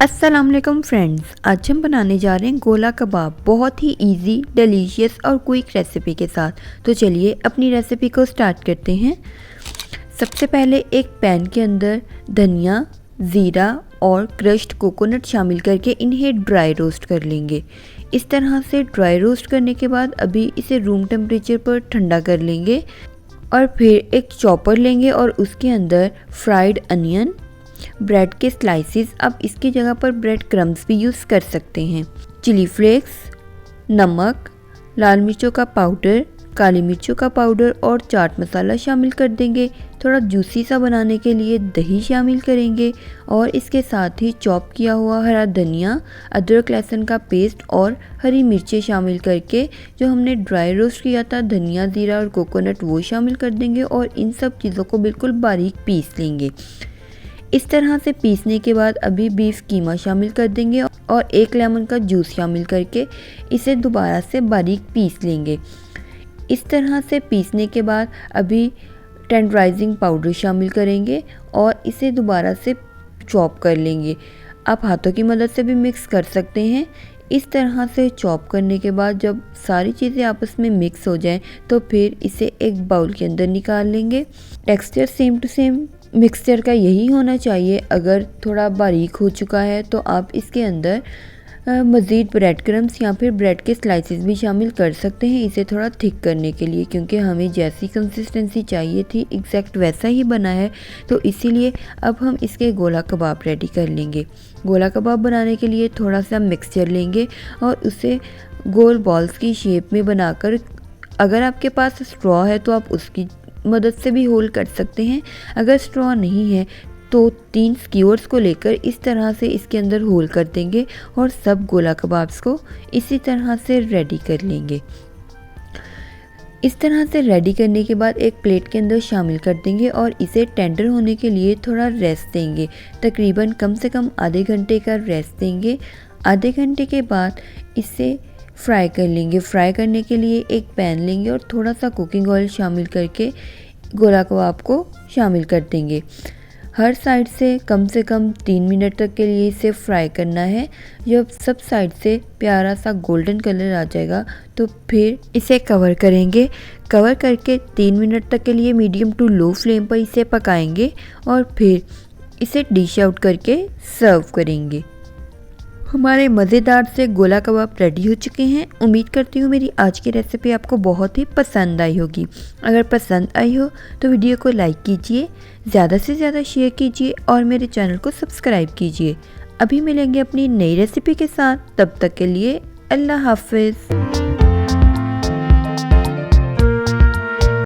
अस्सलाम वालेकुम फ्रेंड्स, आज हम बनाने जा रहे हैं गोला कबाब बहुत ही इजी, डिलीशियस और क्विक रेसिपी के साथ। तो चलिए अपनी रेसिपी को स्टार्ट करते हैं। सबसे पहले एक पैन के अंदर धनिया, ज़ीरा और क्रश्ड कोकोनट शामिल करके इन्हें ड्राई रोस्ट कर लेंगे। इस तरह से ड्राई रोस्ट करने के बाद अभी इसे रूम टेम्परेचर पर ठंडा कर लेंगे और फिर एक चॉपर लेंगे और उसके अंदर फ्राइड अनियन, ब्रेड के स्लाइसेस, आप इसकी जगह पर ब्रेड क्रम्स भी यूज़ कर सकते हैं, चिली फ्लेक्स, नमक, लाल मिर्चों का पाउडर, काली मिर्चों का पाउडर और चाट मसाला शामिल कर देंगे। थोड़ा जूसी सा बनाने के लिए दही शामिल करेंगे और इसके साथ ही चॉप किया हुआ हरा धनिया, अदरक लहसुन का पेस्ट और हरी मिर्चें शामिल करके जो हमने ड्राई रोस्ट किया था धनिया, ज़ीरा और कोकोनट, वो शामिल कर देंगे और इन सब चीज़ों को बिल्कुल बारीक पीस लेंगे। इस तरह से पीसने के बाद अभी बीफ कीमा शामिल कर देंगे और एक लेमन का जूस शामिल करके इसे दोबारा से बारीक पीस लेंगे। इस तरह से पीसने के बाद अभी टेंडराइजिंग पाउडर शामिल करेंगे और इसे दोबारा से चॉप कर लेंगे। आप हाथों की मदद से भी मिक्स कर सकते हैं। इस तरह से चॉप करने के बाद जब सारी चीज़ें आपस में मिक्स हो जाएं तो फिर इसे एक बाउल के अंदर निकाल लेंगे। Texture same to same mixture का यही होना चाहिए। अगर थोड़ा बारीक हो चुका है तो आप इसके अंदर मज़ीद ब्रेड क्रम्स या फिर ब्रेड के स्लाइसेस भी शामिल कर सकते हैं इसे थोड़ा थिक करने के लिए, क्योंकि हमें जैसी कंसिस्टेंसी चाहिए थी एग्जैक्ट वैसा ही बना है। तो इसीलिए अब हम इसके गोला कबाब रेडी कर लेंगे। गोला कबाब बनाने के लिए थोड़ा सा मिक्सचर लेंगे और उसे गोल बॉल्स की शेप में बनाकर, अगर आपके पास स्ट्रॉ है तो आप उसकी मदद से भी होल कर सकते हैं। अगर स्ट्रॉ नहीं है तो 3 स्क्यूअर्स को लेकर इस तरह से इसके अंदर होल कर देंगे और सब गोला कबाब्स को इसी तरह से रेडी कर लेंगे। इस तरह से रेडी करने के बाद एक प्लेट के अंदर शामिल कर देंगे और इसे टेंडर होने के लिए थोड़ा रेस्ट देंगे। तकरीबन कम से कम आधे घंटे का रेस्ट देंगे। आधे घंटे के बाद इसे फ्राई कर लेंगे। फ्राई करने के लिए एक पैन लेंगे और थोड़ा सा कुकिंग ऑयल शामिल करके गोला कबाब को शामिल कर देंगे। हर साइड से कम 3 मिनट तक के लिए इसे फ्राई करना है। जब सब साइड से प्यारा सा गोल्डन कलर आ जाएगा तो फिर इसे कवर करेंगे। कवर करके 3 मिनट तक के लिए मीडियम टू लो फ्लेम पर इसे पकाएंगे और फिर इसे डिश आउट करके सर्व करेंगे। हमारे मज़ेदार से गोला कबाब रेडी हो चुके हैं। उम्मीद करती हूँ मेरी आज की रेसिपी आपको बहुत ही पसंद आई होगी। अगर पसंद आई हो तो वीडियो को लाइक कीजिए, ज़्यादा से ज़्यादा शेयर कीजिए और मेरे चैनल को सब्सक्राइब कीजिए। अभी मिलेंगे अपनी नई रेसिपी के साथ, तब तक के लिए अल्लाह हाफ़िज़।